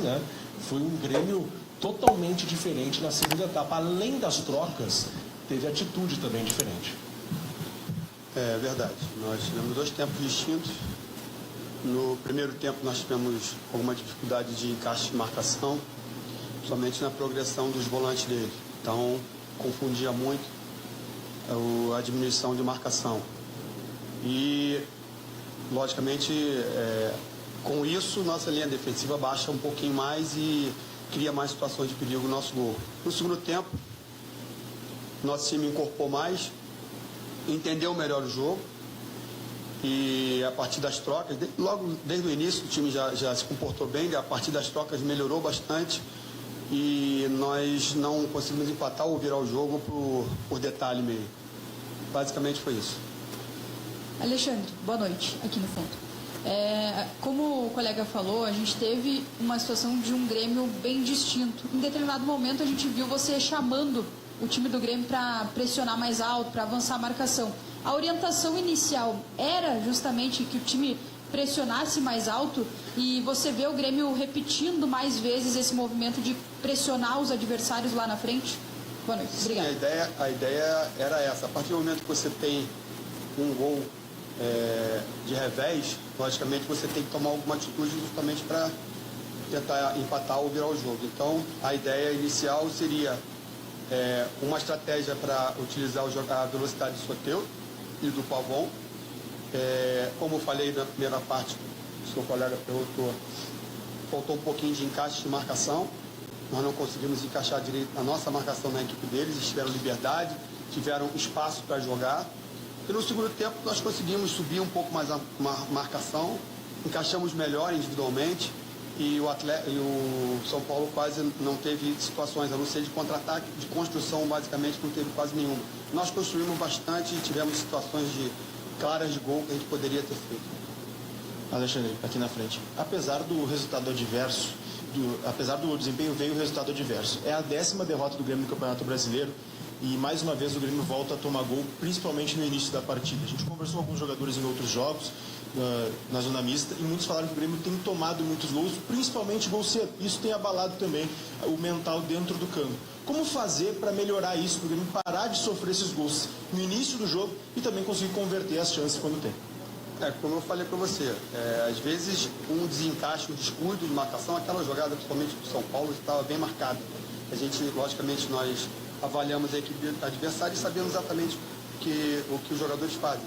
né? Foi um Grêmio totalmente diferente na segunda etapa. Além das trocas, teve atitude também diferente. É verdade. Nós tivemos 2 tempos distintos. No primeiro tempo nós tivemos alguma dificuldade de encaixe de marcação, somente na progressão dos volantes dele. Então, confundia muito a diminuição de marcação. E, logicamente, com isso, nossa linha defensiva baixa um pouquinho mais e cria mais situações de perigo no nosso gol. No segundo tempo, nosso time incorporou mais, entendeu melhor o jogo e a partir das trocas, logo desde o início o time já se comportou bem, a partir das trocas melhorou bastante e nós não conseguimos empatar ou virar o jogo por detalhe meio. Basicamente foi isso. Alexandre, boa noite, aqui no fundo. Como o colega falou, a gente teve uma situação de um Grêmio bem distinto. Em determinado momento a gente viu você chamando o time do Grêmio para pressionar mais alto, para avançar a marcação. A orientação inicial era justamente que o time pressionasse mais alto e você vê o Grêmio repetindo mais vezes esse movimento de pressionar os adversários lá na frente? Boa noite, obrigado. Sim, a ideia era essa. A partir do momento que você tem um gol de revés, logicamente você tem que tomar alguma atitude justamente para tentar empatar ou virar o jogo. Então, a ideia inicial seria uma estratégia para utilizar a velocidade do Soteldo e do Pavon. Como eu falei na primeira parte, o seu colega perguntou, faltou um pouquinho de encaixe de marcação. Nós não conseguimos encaixar direito a nossa marcação na equipe deles, eles tiveram liberdade, tiveram espaço para jogar. E no segundo tempo nós conseguimos subir um pouco mais a marcação, encaixamos melhor individualmente e o São Paulo quase não teve situações, a não ser de contra-ataque, de construção basicamente não teve quase nenhuma. Nós construímos bastante e tivemos situações claras de gol que a gente poderia ter feito. Alexandre, aqui na frente. Apesar do resultado adverso, apesar do desempenho, veio o resultado adverso. É a 10ª derrota do Grêmio no Campeonato Brasileiro e mais uma vez o Grêmio volta a tomar gol, principalmente no início da partida. A gente conversou com alguns jogadores em outros jogos, na zona mista, e muitos falaram que o Grêmio tem tomado muitos gols, principalmente gol cedo. Isso tem abalado também o mental dentro do campo. Como fazer para melhorar isso, para o Grêmio parar de sofrer esses gols no início do jogo e também conseguir converter as chances quando tem? Como eu falei para você, às vezes um desencaixe, um descuido de marcação, aquela jogada, principalmente do São Paulo, estava bem marcada. A gente, logicamente, nós avaliamos a equipe adversária e sabemos exatamente o que os jogadores fazem.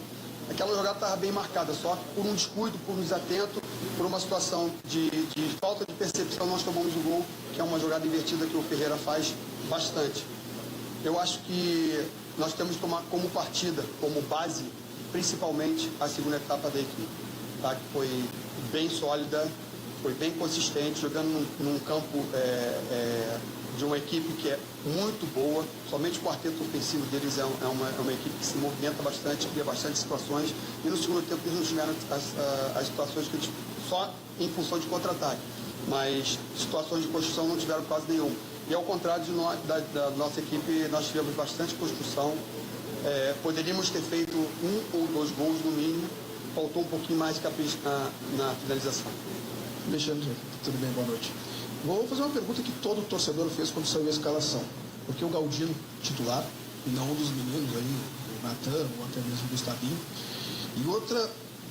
Aquela jogada estava bem marcada, só por um descuido, por um desatento, por uma situação de falta de percepção, nós tomamos o gol, que é uma jogada invertida que o Ferreira faz bastante. Eu acho que nós temos que tomar como partida, como base, principalmente a segunda etapa da equipe, tá? Que foi bem sólida, foi bem consistente, jogando num campo de uma equipe que é muito boa. Somente o quarteto ofensivo deles é uma equipe que se movimenta bastante, cria bastante situações, e no segundo tempo eles não tiveram as situações que eles, só em função de contra-ataque, mas situações de construção não tiveram quase nenhuma. E ao contrário da nossa equipe, nós tivemos bastante construção. Poderíamos ter feito 1 ou 2 gols no mínimo, faltou um pouquinho mais de capricho na finalização. Alexandre, tudo bem? Boa noite. Vou fazer uma pergunta que todo torcedor fez quando saiu a escalação. Porque o Galdino, titular, e não um dos meninos aí, o Natan, ou até mesmo o Gustavinho. E outra,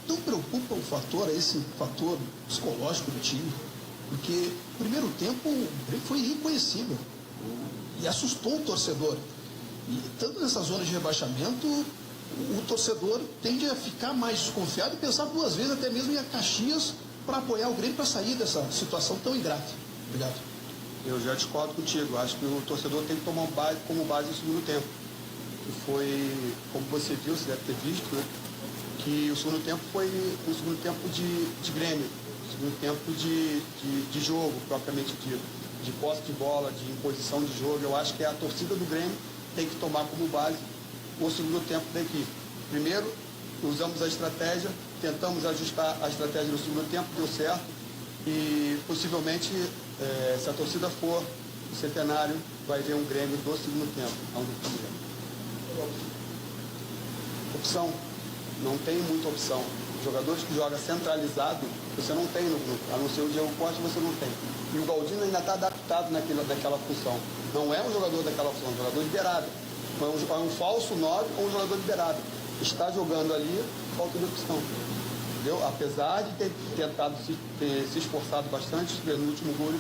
não preocupa esse fator psicológico do time? Porque no primeiro tempo ele foi irreconhecível e assustou o torcedor. E tanto nessa zona de rebaixamento, o torcedor tende a ficar mais desconfiado e pensar 2 vezes, até mesmo em ir a Caxias, para apoiar o Grêmio para sair dessa situação tão ingrata. Obrigado. Eu já discordo contigo. Acho que o torcedor tem que tomar como base o segundo tempo. Que foi, como você viu, você deve ter visto, né? Que o segundo tempo foi um segundo tempo de Grêmio, um segundo tempo de jogo, propriamente dito, de posse de bola, de imposição de jogo. Eu acho que a torcida do Grêmio tem que tomar como base o segundo tempo da equipe. Primeiro, usamos a estratégia, tentamos ajustar a estratégia no segundo tempo, deu certo, e possivelmente, se a torcida for o Centenário, vai ver um Grêmio do segundo tempo, não do primeiro. Opção, não tem muita opção. Jogadores que jogam centralizado, você não tem no grupo. A não ser o Diego Costa, você não tem. E o Galdino ainda está adaptado naquela função. Não é um jogador daquela função, é um jogador de beirada. É um falso 9 ou um jogador de beirada. Está jogando ali, falta de opção. Entendeu? Apesar de ter tentado se esforçado bastante, no último gol ele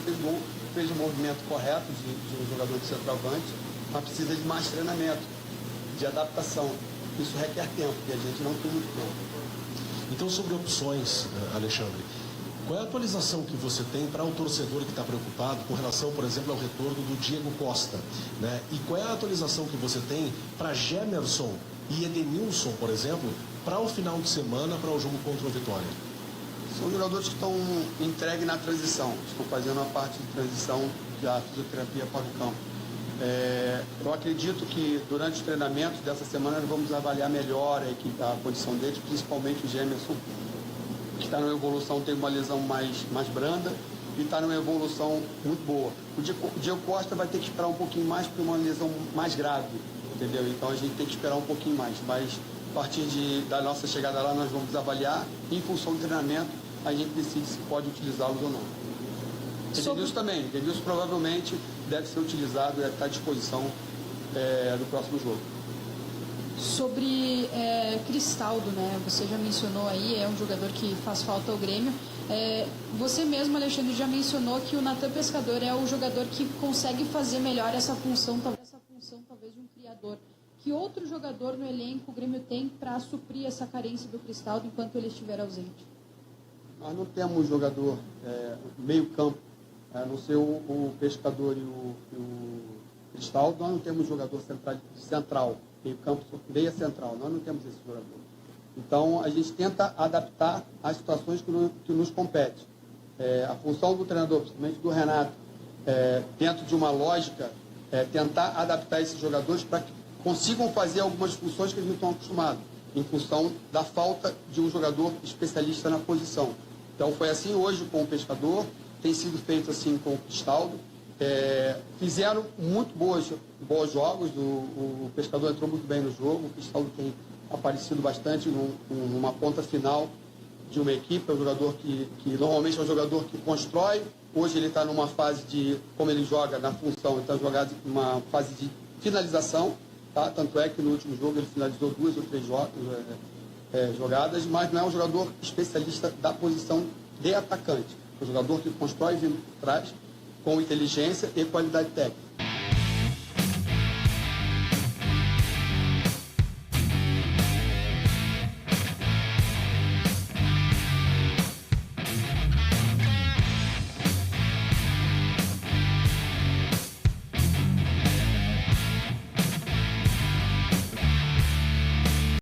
fez o movimento correto de um jogador de centroavante, mas precisa de mais treinamento, de adaptação. Isso requer tempo, e a gente não tem muito tempo. Então, sobre opções, Alexandre, qual é a atualização que você tem para o torcedor que está preocupado com relação, por exemplo, ao retorno do Diego Costa, né? E qual é a atualização que você tem para Gemerson e Edenilson, por exemplo, para o final de semana, para o jogo contra o Vitória? São jogadores que estão entregues na transição, estão fazendo a parte de transição da fisioterapia para o campo. Eu acredito que durante os treinamentos dessa semana nós vamos avaliar melhor a condição deles, principalmente o Gemerson, que está numa evolução, tem uma lesão mais branda e está numa evolução muito boa. O Diego Costa vai ter que esperar um pouquinho mais por uma lesão mais grave, entendeu? Então a gente tem que esperar um pouquinho mais, mas a partir da nossa chegada lá nós vamos avaliar, em função do treinamento, a gente decide se pode utilizá-los ou não. Edenilson também, Edenilson provavelmente deve ser utilizado e está à disposição do próximo jogo. Sobre Cristaldo, né? Você já mencionou aí, é um jogador que faz falta ao Grêmio. Você mesmo, Alexandre, já mencionou que o Natan Pescador é o jogador que consegue fazer melhor essa função talvez de um criador. Que outro jogador no elenco o Grêmio tem para suprir essa carência do Cristaldo enquanto ele estiver ausente? Nós não temos jogador meio campo, a não ser o Pescador e o Cristaldo, nós não temos jogador central, meio campo, meia central, nós não temos esse jogador. Então, a gente tenta adaptar às situações que nos competem. A função do treinador, principalmente do Renato, dentro de uma lógica, tentar adaptar esses jogadores para que consigam fazer algumas funções que eles não estão acostumados, em função da falta de um jogador especialista na posição. Então, foi assim hoje com o Pescador, tem sido feito assim com o Cristaldo. Fizeram muito bons jogos, o Pescador entrou muito bem no jogo, o Cristaldo tem aparecido bastante numa ponta final de uma equipe, é um jogador que normalmente é um jogador que constrói, hoje ele está numa fase de, como ele joga na função, ele está jogando uma fase de finalização, tá? Tanto é que no último jogo ele finalizou 2 ou 3 jogadas, mas não é um jogador especialista da posição de atacante, é um jogador que constrói vindo por trás, com inteligência e qualidade técnica.